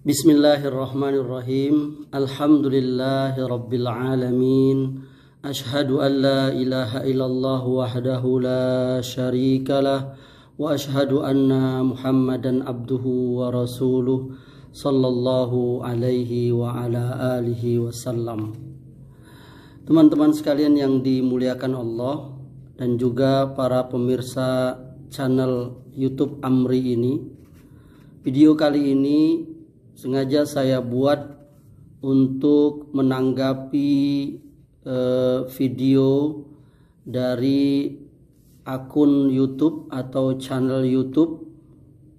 Bismillahirrahmanirrahim. Alhamdulillahirabbil alamin. Asyhadu an la ilaha illallah wahdahu la syarikalah wa asyhadu anna Muhammadan abduhu wa rasuluh sallallahu alaihi wa ala alihi wasallam. Teman-teman sekalian yang dimuliakan Allah dan juga para pemirsa channel YouTube Amri ini, video kali ini sengaja saya buat untuk menanggapi video dari akun YouTube atau channel YouTube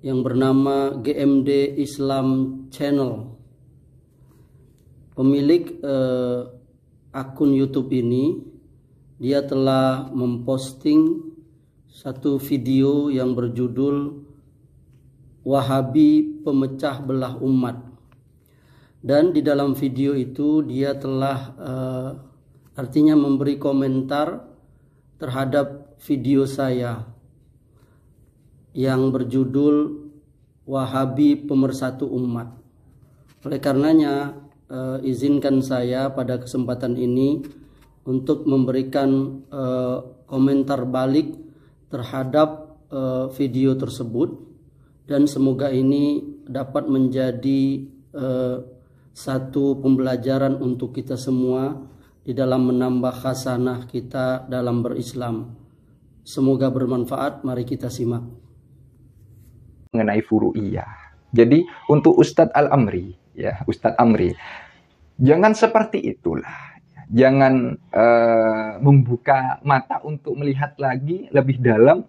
yang bernama GMD Islam Channel. Pemilik akun YouTube ini, dia telah memposting satu video yang berjudul Wahabi Pemecah Belah Umat. Dan di dalam video itu dia telah artinya memberi komentar terhadap video saya yang berjudul Wahabi Pemersatu Umat. Oleh karenanya izinkan saya pada kesempatan ini untuk memberikan komentar balik terhadap video tersebut. Dan semoga ini dapat menjadi satu pembelajaran untuk kita semua di dalam menambah khasanah kita dalam berislam. Semoga bermanfaat. Mari kita simak. Mengenai furu'iyah. Jadi untuk Ustadz Al-Amri, ya Ustadz Amri, jangan seperti itulah. Jangan membuka mata untuk melihat lagi lebih dalam.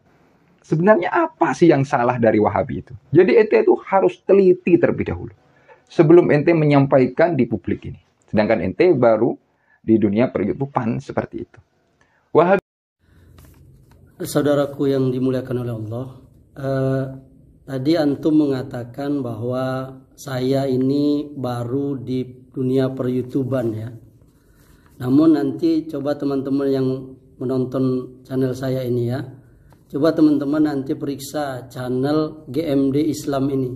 Sebenarnya apa sih yang salah dari Wahabi itu? Jadi ente itu harus teliti terlebih dahulu sebelum ente menyampaikan di publik ini. Sedangkan ente baru di dunia per-YouTubean seperti itu. Wahabi. Saudaraku yang dimuliakan oleh Allah, tadi antum mengatakan bahwa saya ini baru di dunia per-YouTubean ya. Namun nanti coba teman-teman yang menonton channel saya ini ya, coba teman-teman nanti periksa channel GMD Islam ini.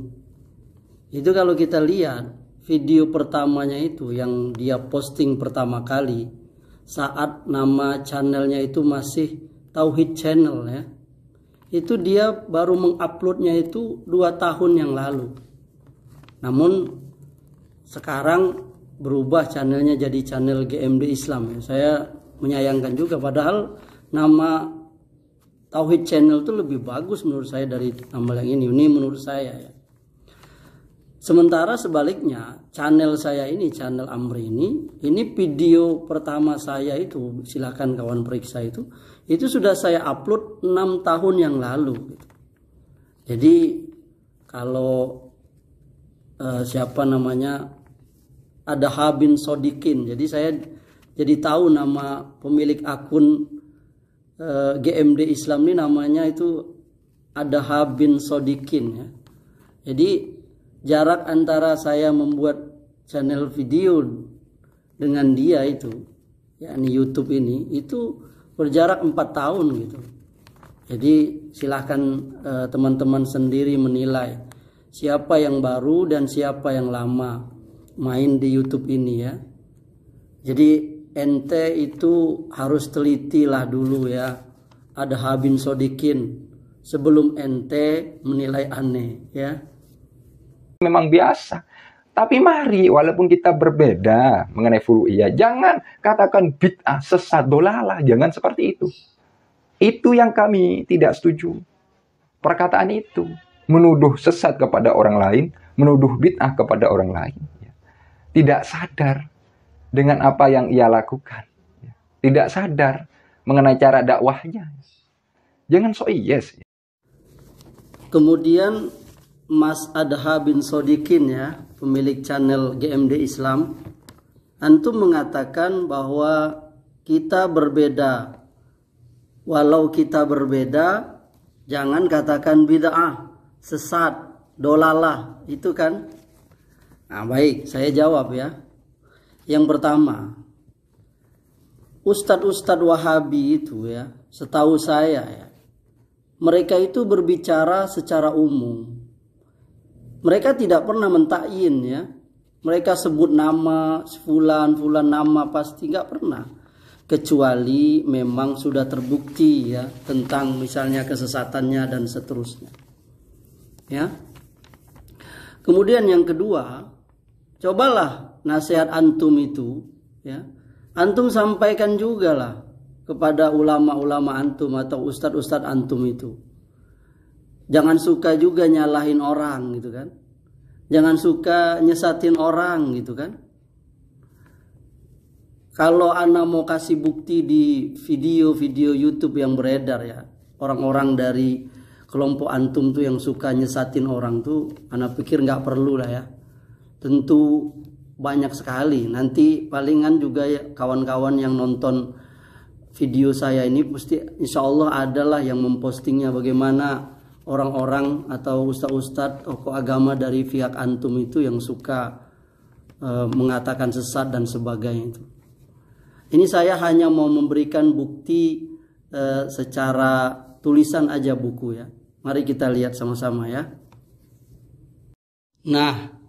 Itu kalau kita lihat video pertamanya itu yang dia posting pertama kali saat nama channelnya itu masih Tauhid Channel ya. Itu dia baru menguploadnya itu 2 tahun yang lalu. Namun sekarang berubah channelnya jadi channel GMD Islam ya. Saya menyayangkan juga, padahal nama Tauhid Channel itu lebih bagus menurut saya dari nama yang ini. Ini menurut saya ya. Sementara sebaliknya channel saya ini, channel Amri ini video pertama saya itu, silakan kawan periksa itu sudah saya upload 6 tahun yang lalu. Jadi kalau siapa namanya Adha bin Sodikin, jadi saya jadi tahu nama pemilik akun GMD Islam ini namanya itu Adha bin Sodikin ya. Jadi jarak antara saya membuat channel video dengan dia itu, yakni YouTube ini, itu berjarak 4 tahun gitu. Jadi silahkan teman-teman sendiri menilai siapa yang baru dan siapa yang lama main di YouTube ini ya. Jadi ente itu harus telitilah dulu ya, Adha bin Sodikin, sebelum ente menilai aneh ya. Memang biasa. Tapi mari, walaupun kita berbeda mengenai furu'iyah, jangan katakan bid'ah, sesat, dolalah. Jangan seperti itu. Itu yang kami tidak setuju. Perkataan itu menuduh sesat kepada orang lain, menuduh bid'ah kepada orang lain. Tidak sadar dengan apa yang ia lakukan. Tidak sadar mengenai cara dakwahnya. Jangan so yes. Kemudian Mas Adha bin Sodikin ya, pemilik channel GMD Islam, antum mengatakan bahwa kita berbeda. Walau kita berbeda, jangan katakan bid'ah, sesat, dolalah, itu kan? Nah baik, saya jawab ya. Yang pertama, Ustadz Wahabi itu ya, setahu saya ya, mereka itu berbicara secara umum. Mereka tidak pernah mentakyin ya. Mereka sebut nama fulan nama pasti, nggak pernah. Kecuali memang sudah terbukti ya tentang misalnya kesesatannya dan seterusnya. Ya. Kemudian yang kedua, cobalah nasihat antum itu ya. Antum sampaikan juga lah kepada ulama-ulama antum atau ustadz-ustadz antum itu. Jangan suka juga nyalahin orang gitu kan. Jangan suka nyesatin orang gitu kan. Kalau ana mau kasih bukti di video-video YouTube yang beredar ya, orang-orang dari kelompok antum tuh yang suka nyesatin orang tuh, ana pikir nggak perlu lah ya. Tentu banyak sekali. Nanti palingan juga ya kawan-kawan yang nonton video saya ini pasti insya Allah adalah yang mempostingnya bagaimana orang-orang atau ustadz-ustadz tokoh agama dari pihak antum itu yang suka mengatakan sesat dan sebagainya itu. Ini saya hanya mau memberikan bukti secara tulisan aja buku ya. Mari kita lihat sama-sama ya. Nah,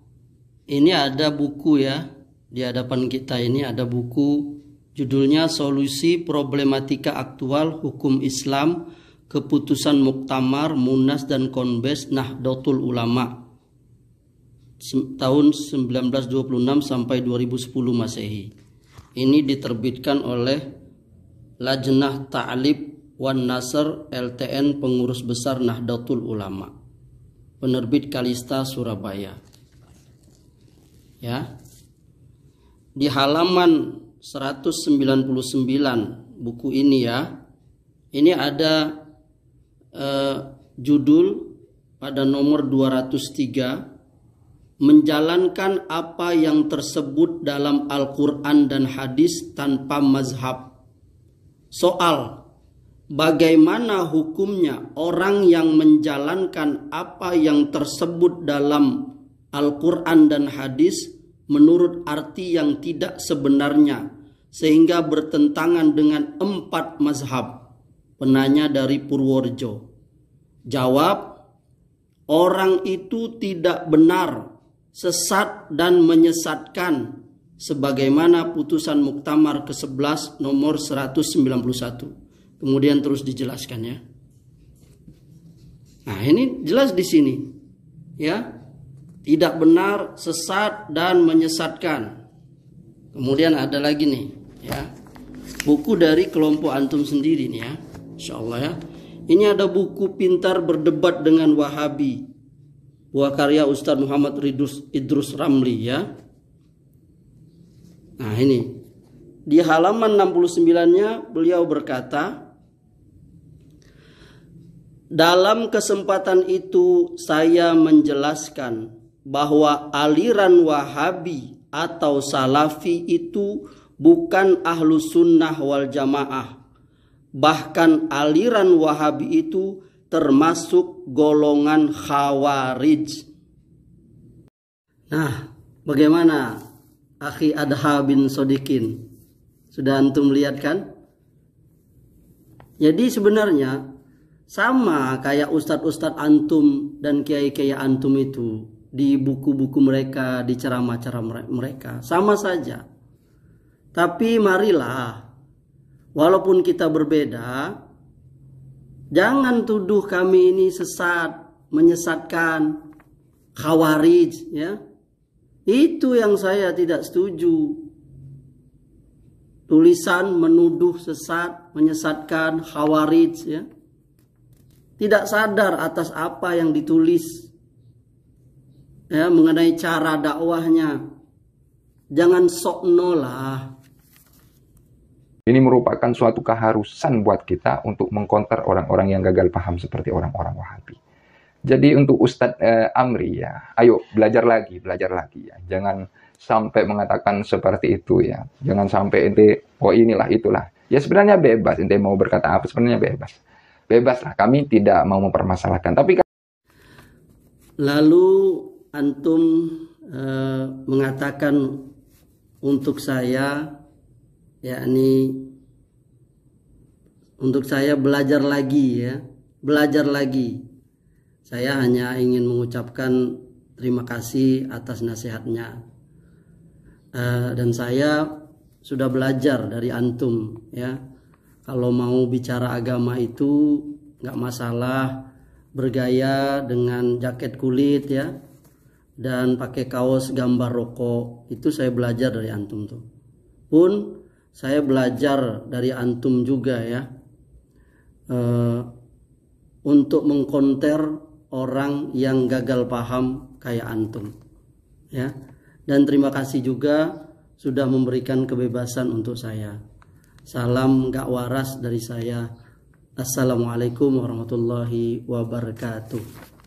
ini ada buku ya. Di hadapan kita ini ada buku judulnya Solusi Problematika Aktual Hukum Islam Keputusan Muktamar, Munas dan Konbes Nahdlatul Ulama tahun 1926 sampai 2010 Masehi. Ini diterbitkan oleh Lajnah Ta'lib wan Nasr LTN Pengurus Besar Nahdlatul Ulama. Penerbit Kalista Surabaya. Ya. Di halaman 199 buku ini ya. Ini ada judul pada nomor 203, menjalankan apa yang tersebut dalam Al-Quran dan hadis tanpa mazhab. Soal, bagaimana hukumnya orang yang menjalankan apa yang tersebut dalam Al-Quran dan hadis menurut arti yang tidak sebenarnya sehingga bertentangan dengan 4 mazhab? Penanya dari Purworejo. Jawab, orang itu tidak benar, sesat dan menyesatkan sebagaimana putusan Muktamar ke-11 nomor 191. Kemudian terus dijelaskan ya. Nah, ini jelas di sini. Ya. Tidak benar, sesat dan menyesatkan. Kemudian ada lagi nih, ya. Buku dari kelompok antum sendiri nih ya. Insyaallah ya. Ini ada buku Pintar Berdebat dengan Wahabi. Buah karya Ustadz Muhammad Idrus Ramli ya. Nah, ini. Di halaman 69-nya beliau berkata, dalam kesempatan itu saya menjelaskan bahwa aliran Wahabi atau Salafi itu bukan ahlu sunnah wal jamaah. Bahkan aliran Wahabi itu termasuk golongan Khawarij. Nah, bagaimana Akhi Adha bin Sodikin? Sudah antum lihat kan? Jadi sebenarnya sama kayak ustadz-ustadz antum dan kiai-kiai antum itu di buku-buku mereka, di ceramah-ceramah mereka, sama saja. Tapi marilah, walaupun kita berbeda, jangan tuduh kami ini sesat, menyesatkan, Khawarij, ya. Itu yang saya tidak setuju. Tulisan menuduh sesat, menyesatkan, Khawarij, ya. Tidak sadar atas apa yang ditulis, ya, mengenai cara dakwahnya. Jangan sok nolah. Ini merupakan suatu keharusan buat kita untuk mengkonter orang-orang yang gagal paham seperti orang-orang Wahabi. Jadi untuk Ustadz Amri ya, ayo belajar lagi ya. Jangan sampai mengatakan seperti itu ya. Jangan sampai ente, oh inilah itulah. Ya sebenarnya bebas, ente mau berkata apa sebenarnya bebas. Bebas lah, kami tidak mau mempermasalahkan. Tapi lalu antum mengatakan untuk saya, yakni untuk saya belajar lagi ya, belajar lagi. Saya hanya ingin mengucapkan terima kasih atas nasihatnya. Dan saya sudah belajar dari antum ya. Kalau mau bicara agama itu nggak masalah bergaya dengan jaket kulit ya, dan pakai kaos gambar rokok. Itu saya belajar dari antum tuh. Pun saya belajar dari antum juga ya, untuk mengkonter orang yang gagal paham kayak antum ya. Dan terima kasih juga sudah memberikan kebebasan untuk saya. Salam gak waras dari saya. Assalamualaikum warahmatullahi wabarakatuh.